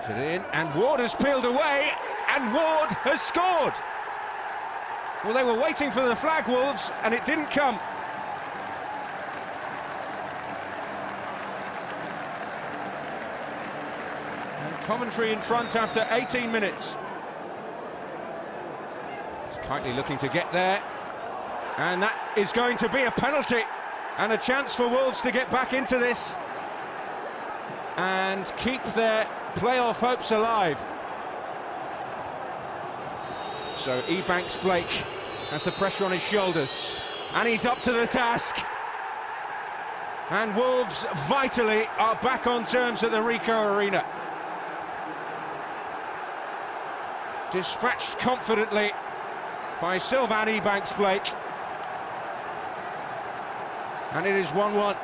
Put it in, and Ward has peeled away, and Ward has scored. Well, they were waiting for the flag, Wolves, and it didn't come. And Coventry in front after 18 minutes. It's Kitely looking to get there, and that is going to be a penalty, and a chance for Wolves to get back into this and keep their playoff hopes alive. So Ebanks-Blake has the pressure on his shoulders, and he's up to the task. And Wolves vitally are back on terms at the Ricoh Arena. Dispatched confidently by Sylvain Ebanks-Blake. And it is 1-1.